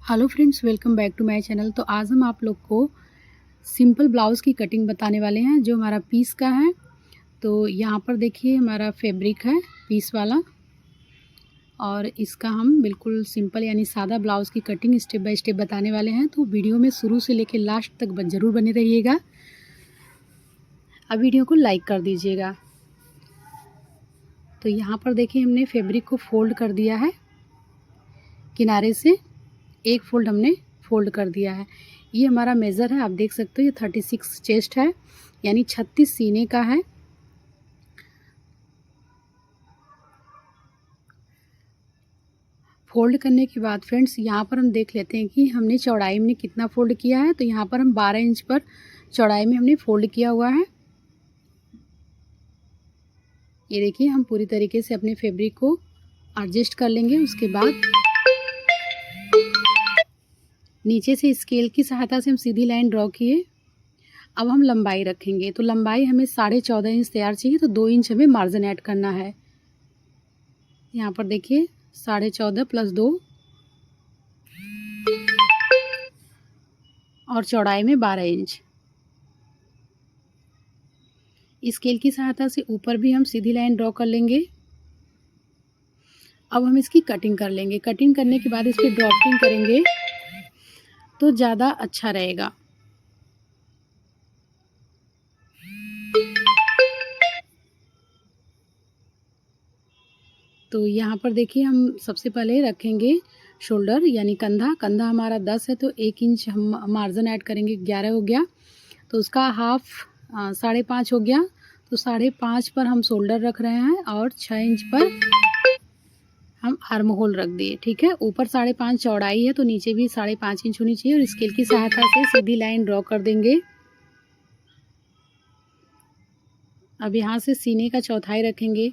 Hello friends, welcome back to my channel. तो आज हम आप लोग को सिंपल ब्लाउज़ की कटिंग बताने वाले हैं जो हमारा पीस का है। तो यहाँ पर देखिए हमारा फैब्रिक है पीस वाला, और इसका हम बिल्कुल सिंपल यानी सादा ब्लाउज़ की कटिंग स्टेप बाय स्टेप बताने वाले हैं। तो वीडियो में शुरू से लेकर लास्ट तक ज़रूर बने रहिएगा। अब वीडियो को लाइक कर दीजिएगा। तो यहाँ पर देखिए हमने फैब्रिक को फोल्ड कर दिया है, किनारे से एक फोल्ड हमने फोल्ड कर दिया है। ये हमारा मेज़र है, आप देख सकते हो। ये 36 चेस्ट है यानी 36 सीने का है। फोल्ड करने के बाद फ्रेंड्स यहाँ पर हम देख लेते हैं कि हमने चौड़ाई में कितना फोल्ड किया है। तो यहाँ पर हम 12 इंच पर चौड़ाई में हमने फोल्ड किया हुआ है। ये देखिए हम पूरी तरीके से अपने फैब्रिक को एडजस्ट कर लेंगे। उसके बाद नीचे से स्केल की सहायता से हम सीधी लाइन ड्रॉ किए। अब हम लंबाई रखेंगे। तो लंबाई हमें 14.5 इंच तैयार चाहिए, तो 2 इंच हमें मार्जिन ऐड करना है। यहाँ पर देखिए 14.5 प्लस 2 और चौड़ाई में 12 इंच। स्केल की सहायता से ऊपर भी हम सीधी लाइन ड्रॉ कर लेंगे। अब हम इसकी कटिंग कर लेंगे। कटिंग करने के बाद इस पर ड्रॉपिंग करेंगे तो ज़्यादा अच्छा रहेगा। तो यहाँ पर देखिए हम सबसे पहले रखेंगे शोल्डर यानी कंधा। कंधा हमारा 10 है तो 1 इंच हम मार्जिन ऐड करेंगे, 11 हो गया। तो उसका हाफ 5.5 हो गया। तो 5.5 पर हम शोल्डर रख रहे हैं और 6 इंच पर हम आर्म होल रख दिए। ठीक है, ऊपर 5.5 चौड़ाई है तो नीचे भी 5.5 इंच होनी चाहिए। और स्केल की सहायता से सीधी लाइन ड्रॉ कर देंगे। अब यहाँ से सीने का चौथाई रखेंगे।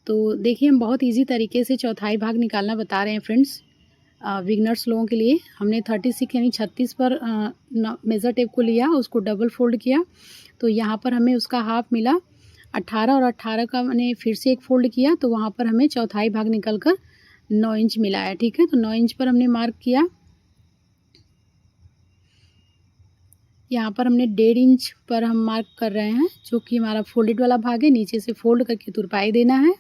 तो देखिए हम बहुत इजी तरीके से चौथाई भाग निकालना बता रहे हैं फ्रेंड्स, बिगनर्स लोगों के लिए। हमने 36 यानी 36 पर मेज़र टेप को लिया, उसको डबल फोल्ड किया। तो यहाँ पर हमें उसका हाफ मिला 18, और 18 का मैंने फिर से एक फ़ोल्ड किया तो वहाँ पर हमें चौथाई भाग निकल कर 9 इंच मिला है। ठीक है, तो 9 इंच पर हमने मार्क किया। यहाँ पर हमने 1.5 इंच पर हम मार्क कर रहे हैं, जो कि हमारा फोल्डेड वाला भाग है। नीचे से फोल्ड करके तुरपाई देना है।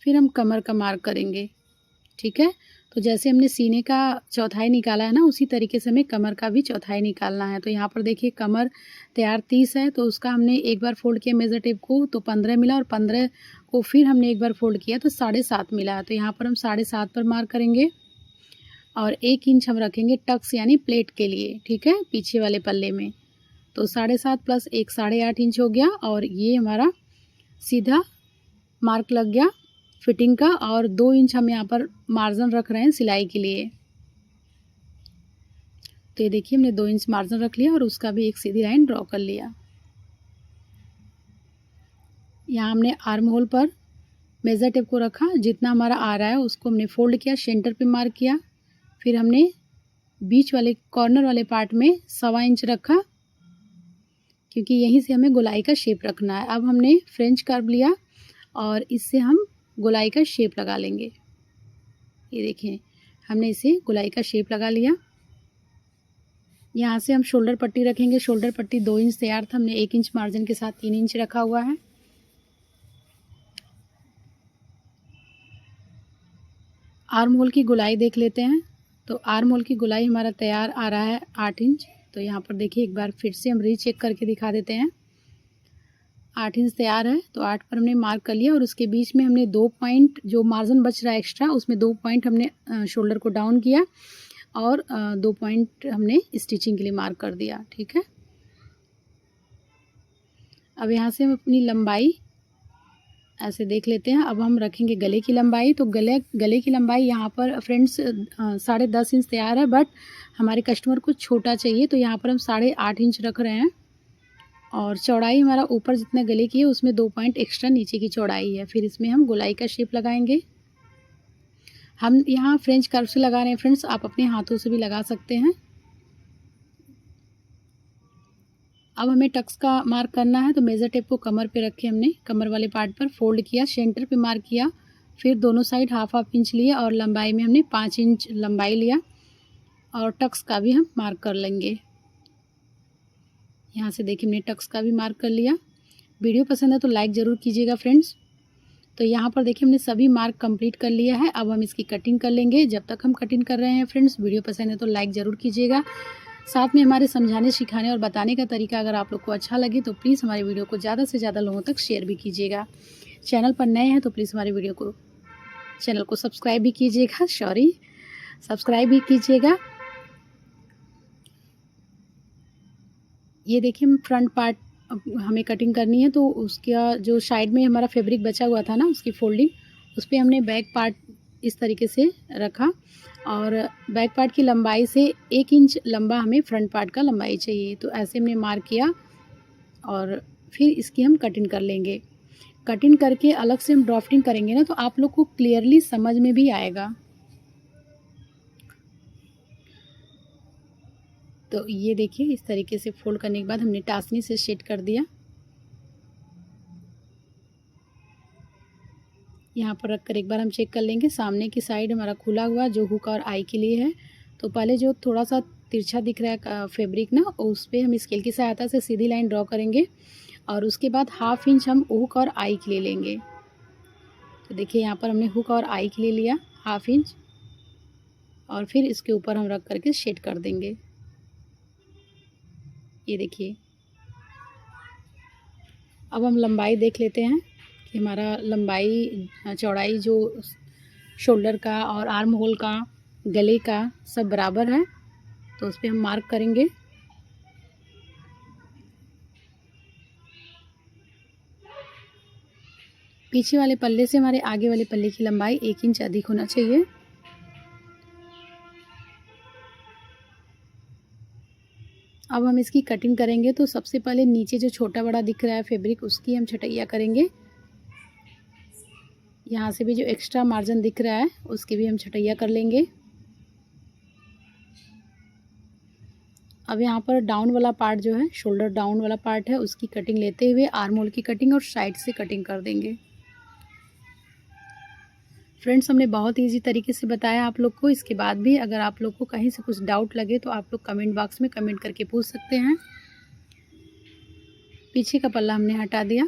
फिर हम कमर का मार्क करेंगे। ठीक है, तो जैसे हमने सीने का चौथाई निकाला है ना, उसी तरीके से हमें कमर का भी चौथाई निकालना है। तो यहाँ पर देखिए कमर तैयार 30 है तो उसका हमने एक बार फोल्ड किया मेज़र टेप को तो 15 मिला, और 15 को फिर हमने एक बार फोल्ड किया तो 7.5 मिला। तो यहाँ पर हम 7.5 पर मार्क करेंगे और 1 इंच हम रखेंगे टक्स यानी प्लेट के लिए। ठीक है, पीछे वाले पल्ले में। तो 7.5 प्लस 1 8.5 इंच हो गया, और ये हमारा सीधा मार्क लग गया फिटिंग का। और 2 इंच हम यहाँ पर मार्जिन रख रहे हैं सिलाई के लिए। तो ये देखिए हमने 2 इंच मार्जिन रख लिया और उसका भी एक सीधी लाइन ड्रॉ कर लिया। यहाँ हमने आर्म होल पर मेज़र टेप को रखा, जितना हमारा आ रहा है उसको हमने फोल्ड किया, सेंटर पे मार्क किया। फिर हमने बीच वाले कॉर्नर वाले पार्ट में 1.25 इंच रखा, क्योंकि यहीं से हमें गोलाई का शेप रखना है। अब हमने फ्रेंच कर्व लिया और इससे हम गोलाई का शेप लगा लेंगे। ये देखिए हमने इसे गोलाई का शेप लगा लिया। यहाँ से हम शोल्डर पट्टी रखेंगे। शोल्डर पट्टी 2 इंच तैयार था, हमने 1 इंच मार्जिन के साथ 3 इंच रखा हुआ है। आर्म होल की गोलाई देख लेते हैं। तो आर्म होल की गोलाई हमारा तैयार आ रहा है 8 इंच। तो यहाँ पर देखिए एक बार फिर से हम रीचेक करके दिखा देते हैं। 8 इंच तैयार है तो 8 पर हमने मार्क कर लिया, और उसके बीच में हमने 2 पॉइंट जो मार्जिन बच रहा है एक्स्ट्रा, उसमें 2 पॉइंट हमने शोल्डर को डाउन किया और 2 पॉइंट हमने स्टिचिंग के लिए मार्क कर दिया। ठीक है, अब यहाँ से हम अपनी लंबाई ऐसे देख लेते हैं। अब हम रखेंगे गले की लंबाई। तो गले की लंबाई यहाँ पर फ्रेंड्स 10.5 इंच तैयार है, बट हमारे कस्टमर को छोटा चाहिए तो यहाँ पर हम 8.5 इंच रख रहे हैं। और चौड़ाई हमारा ऊपर जितना गले की है उसमें 2 पॉइंट एक्स्ट्रा नीचे की चौड़ाई है। फिर इसमें हम गोलाई का शेप लगाएंगे। हम यहाँ फ्रेंच कर्व से लगा रहे हैं फ्रेंड्स, आप अपने हाथों से भी लगा सकते हैं। अब हमें टक्स का मार्क करना है। तो मेज़र टेप को कमर पे रखे हमने, कमर वाले पार्ट पर फोल्ड किया, सेंटर पे मार्क किया फिर दोनों साइड हाफ हाफ इंच लिए और लंबाई में हमने 5 इंच लंबाई लिया और टक्स का भी हम मार्क कर लेंगे। यहाँ से देखिए हमने टक्स का भी मार्क कर लिया। वीडियो पसंद है तो लाइक ज़रूर कीजिएगा फ्रेंड्स। तो यहाँ पर देखिए हमने सभी मार्क कंप्लीट कर लिया है। अब हम इसकी कटिंग कर लेंगे। जब तक हम कटिंग कर रहे हैं फ्रेंड्स, वीडियो पसंद है तो लाइक ज़रूर कीजिएगा। साथ में हमारे समझाने सिखाने और बताने का तरीका अगर आप लोग को अच्छा लगे तो प्लीज़ हमारे वीडियो को ज़्यादा से ज़्यादा लोगों तक शेयर भी कीजिएगा। चैनल पर नए हैं तो प्लीज़ हमारे चैनल को सब्सक्राइब भी कीजिएगा, सब्सक्राइब भी कीजिएगा। ये देखिए हम फ्रंट पार्ट हमें कटिंग करनी है, तो उसका जो साइड में हमारा फैब्रिक बचा हुआ था ना, उसकी फोल्डिंग उस पर हमने बैक पार्ट इस तरीके से रखा और बैक पार्ट की लंबाई से 1 इंच लंबा हमें फ्रंट पार्ट का लंबाई चाहिए। तो ऐसे हमने मार्क किया और फिर इसकी हम कटिंग कर लेंगे। कटिंग करके अलग से हम ड्राफ्टिंग करेंगे ना, तो आप लोग को क्लियरली समझ में भी आएगा। तो ये देखिए इस तरीके से फोल्ड करने के बाद हमने टासनी से सेट कर दिया। यहाँ पर रखकर एक बार हम चेक कर लेंगे। सामने की साइड हमारा खुला हुआ जो हुक और आई के लिए है, तो पहले जो थोड़ा सा तिरछा दिख रहा है फैब्रिक ना, उस पर हम स्केल की सहायता से सीधी लाइन ड्रॉ करेंगे और उसके बाद 1/2 इंच हम हुक और आई के लिए लेंगे। तो देखिए यहाँ पर हमने हुक और आई के लिए लिया 1/2 इंच और फिर इसके ऊपर हम रख करके सेट कर देंगे। ये देखिए अब हम लंबाई देख लेते हैं कि हमारा लंबाई चौड़ाई जो शोल्डर का और आर्म होल का गले का सब बराबर है, तो उस पर हम मार्क करेंगे। पीछे वाले पल्ले से हमारे आगे वाले पल्ले की लंबाई 1 इंच अधिक होना चाहिए। अब हम इसकी कटिंग करेंगे, तो सबसे पहले नीचे जो छोटा बड़ा दिख रहा है फैब्रिक, उसकी हम छटैया करेंगे। यहाँ से भी जो एक्स्ट्रा मार्जिन दिख रहा है उसकी भी हम छटैया कर लेंगे। अब यहाँ पर डाउन वाला पार्ट जो है, शोल्डर डाउन वाला पार्ट है, उसकी कटिंग लेते हुए आर्म होल की कटिंग और साइड से कटिंग कर देंगे। फ्रेंड्स, हमने बहुत ईजी तरीके से बताया आप लोग को। इसके बाद भी अगर आप लोग को कहीं से कुछ डाउट लगे तो आप लोग कमेंट बॉक्स में कमेंट करके पूछ सकते हैं। पीछे का पल्ला हमने हटा दिया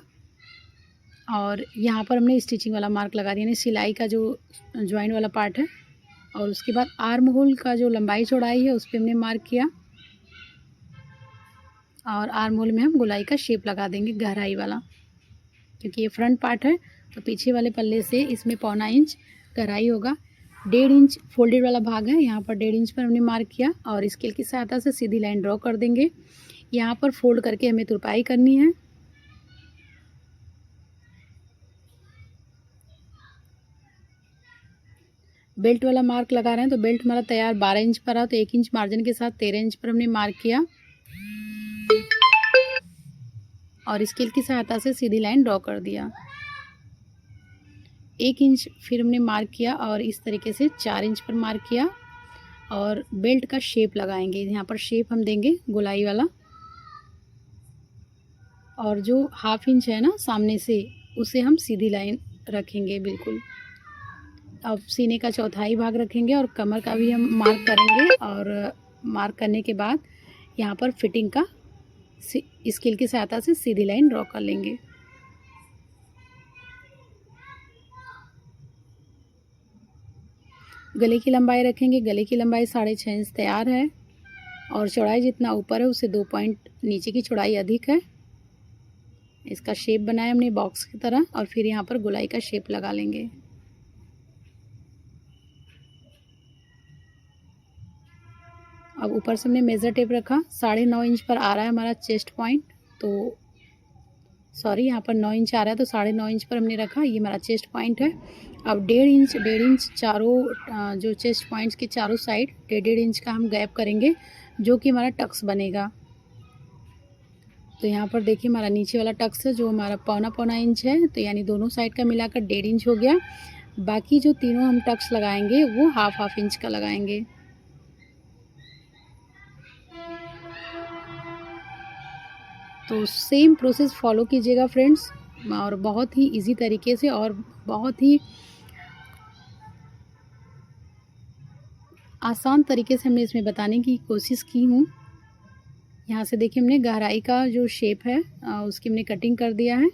और यहाँ पर हमने स्टिचिंग वाला मार्क लगा दिया, यानी सिलाई का जो जॉइंट वाला पार्ट है, और उसके बाद आर्म होल का जो लंबाई चौड़ाई है उस पर हमने मार्क किया और आर्म होल में हम गोलाई का शेप लगा देंगे गहराई वाला, क्योंकि ये फ्रंट पार्ट है तो पीछे वाले पल्ले से इसमें 1/4 इंच गहराई होगा। 1.5 इंच फोल्डेड वाला भाग है, यहाँ पर 1.5 इंच पर हमने मार्क किया और स्केल की सहायता से सीधी लाइन ड्रॉ कर देंगे। यहाँ पर फोल्ड करके हमें तुरपाई करनी है। बेल्ट वाला मार्क लगा रहे हैं, तो बेल्ट हमारा तैयार 12 इंच पर आ, तो 1 इंच मार्जिन के साथ 13 इंच पर हमने मार्क किया और स्केल की सहायता से सीधी लाइन ड्रॉ कर दिया। 1 इंच फिर हमने मार्क किया और इस तरीके से 4 इंच पर मार्क किया और बेल्ट का शेप लगाएंगे। यहाँ पर शेप हम देंगे गोलाई वाला, और जो 1/2 इंच है ना सामने से, उसे हम सीधी लाइन रखेंगे बिल्कुल। अब सीने का चौथाई भाग रखेंगे और कमर का भी हम मार्क करेंगे और मार्क करने के बाद यहाँ पर फिटिंग का स्केल की सहायता से सीधी लाइन ड्रॉ कर लेंगे। गले की लंबाई रखेंगे। गले की लंबाई 6.5 इंच तैयार है और चौड़ाई जितना ऊपर है उससे 2 पॉइंट नीचे की चौड़ाई अधिक है। इसका शेप बनाया हमने बॉक्स की तरह और फिर यहाँ पर गोलाई का शेप लगा लेंगे। अब ऊपर से हमने मेज़र टेप रखा, 9.5 इंच पर आ रहा है हमारा चेस्ट पॉइंट, तो सॉरी यहाँ पर 9 इंच आ रहा है तो 9.5 इंच पर हमने रखा, ये हमारा चेस्ट पॉइंट है। अब 1.5 इंच चारों जो चेस्ट पॉइंट्स के चारों साइड 1.5 इंच का हम गैप करेंगे, जो कि हमारा टक्स बनेगा। तो यहाँ पर देखिए हमारा नीचे वाला टक्स है जो हमारा 1.25 इंच है, तो यानी दोनों साइड का मिलाकर 1.5 इंच हो गया। बाकी जो तीनों हम टक्स लगाएंगे वो 1/2 इंच का लगाएंगे। तो सेम प्रोसेस फॉलो कीजिएगा फ्रेंड्स, और बहुत ही इजी तरीके से और बहुत ही आसान तरीके से हमने इसमें बताने की कोशिश की हूँ। यहाँ से देखिए हमने गहराई का जो शेप है उसकी हमने कटिंग कर दिया है,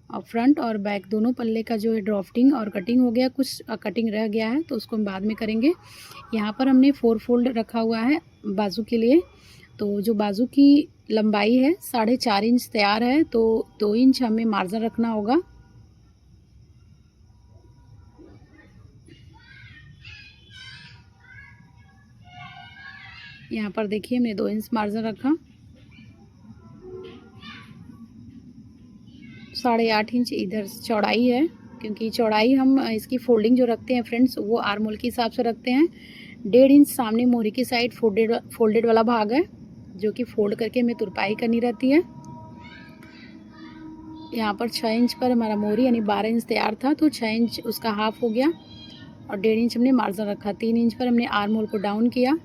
और फ्रंट और बैक दोनों पल्ले का जो है ड्राफ्टिंग और कटिंग हो गया, कुछ कटिंग रह गया है तो उसको हम बाद में करेंगे। यहाँ पर हमने 4 फोल्ड रखा हुआ है बाजू के लिए, तो जो बाजू की लंबाई है 4.5 इंच तैयार है, तो 2 इंच हमें मार्जिन रखना होगा। यहाँ पर देखिए हमने 2 इंच मार्जिन रखा। 8.5 इंच इधर चौड़ाई है, क्योंकि चौड़ाई हम इसकी फोल्डिंग जो रखते हैं फ्रेंड्स वो आर्म होल के हिसाब से रखते हैं। 1.5 इंच सामने मोहरी की साइड फोल्डेड वाला भाग है, जो कि फोल्ड करके हमें तुरपाई करनी रहती है। यहाँ पर 6 इंच पर हमारा मोहरी यानी 12 इंच तैयार था, तो 6 इंच उसका हाफ हो गया, और 1.5 इंच हमने मार्जिन रखा। 3 इंच पर हमने आर्म होल को डाउन किया।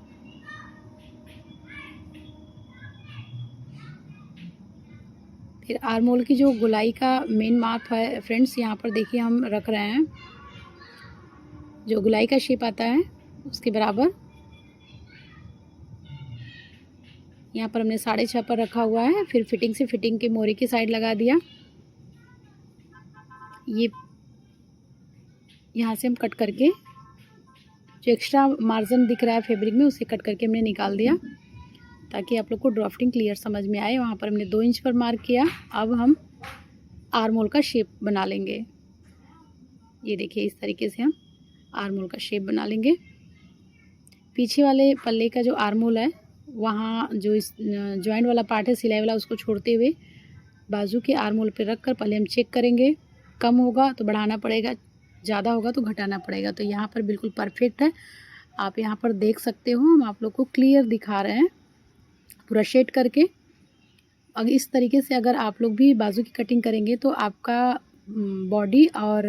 फिर आर्म होल की जो गोलाई का मेन माप है फ्रेंड्स, यहाँ पर देखिए हम रख रहे हैं, जो गोलाई का शेप आता है उसके बराबर। यहाँ पर हमने 6.5 पर रखा हुआ है। फिर फिटिंग से फिटिंग के मोहरी की साइड लगा दिया। ये यहाँ से हम कट करके जो एक्स्ट्रा मार्जिन दिख रहा है फैब्रिक में उसे कट करके हमने निकाल दिया, ताकि आप लोग को ड्राफ्टिंग क्लियर समझ में आए। वहाँ पर हमने 2 इंच पर मार्क किया। अब हम आर्म होल का शेप बना लेंगे। ये देखिए इस तरीके से हम आर्म होल का शेप बना लेंगे। पीछे वाले पल्ले का जो आर्म होल है वहाँ जो इस जॉइंट वाला पार्ट है सिलाई वाला, उसको छोड़ते हुए बाजू के आर्म होल पे रख कर पहले हम चेक करेंगे। कम होगा तो बढ़ाना पड़ेगा, ज़्यादा होगा तो घटाना पड़ेगा। तो यहाँ पर बिल्कुल परफेक्ट है, आप यहाँ पर देख सकते हो। हम आप लोग को क्लियर दिखा रहे हैं पूरा शेड करके। अगर इस तरीके से अगर आप लोग भी बाजू की कटिंग करेंगे तो आपका बॉडी और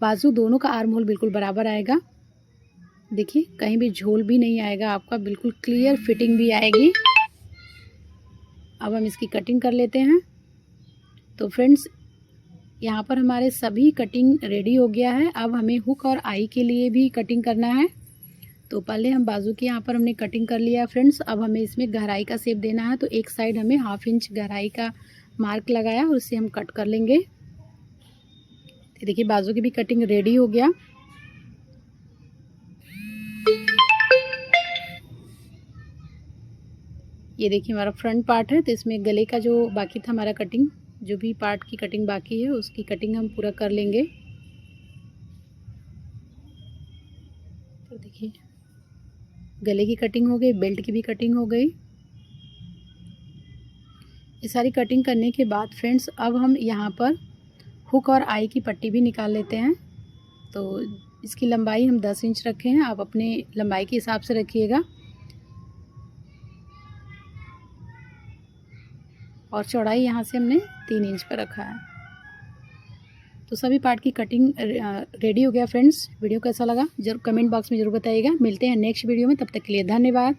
बाजू दोनों का आर्म होल बिल्कुल बराबर आएगा। देखिए कहीं भी झोल भी नहीं आएगा आपका, बिल्कुल क्लियर फिटिंग भी आएगी। अब हम इसकी कटिंग कर लेते हैं। तो फ्रेंड्स यहाँ पर हमारे सभी कटिंग रेडी हो गया है। अब हमें हुक और आई के लिए भी कटिंग करना है। तो पहले हम बाजू की यहाँ पर हमने कटिंग कर लिया फ्रेंड्स। अब हमें इसमें गहराई का शेप देना है, तो एक साइड हमें 1/2 इंच गहराई का मार्क लगाया और उससे हम कट कर लेंगे। तो देखिए बाजू की भी कटिंग रेडी हो गया। ये देखिए हमारा फ्रंट पार्ट है, तो इसमें गले का जो बाकी था हमारा कटिंग, जो भी पार्ट की कटिंग बाकी है उसकी कटिंग हम पूरा कर लेंगे। तो देखिए गले की कटिंग हो गई, बेल्ट की भी कटिंग हो गई। ये सारी कटिंग करने के बाद फ्रेंड्स अब हम यहाँ पर हुक और आई की पट्टी भी निकाल लेते हैं। तो इसकी लंबाई हम 10 इंच रखे हैं, आप अपने लंबाई के हिसाब से रखिएगा। और चौड़ाई यहाँ से हमने 3 इंच पर रखा है। तो सभी पार्ट की कटिंग रेडी हो गया फ्रेंड्स। वीडियो कैसा लगा जरूर कमेंट बॉक्स में ज़रूर बताइएगा। मिलते हैं नेक्स्ट वीडियो में, तब तक के लिए धन्यवाद।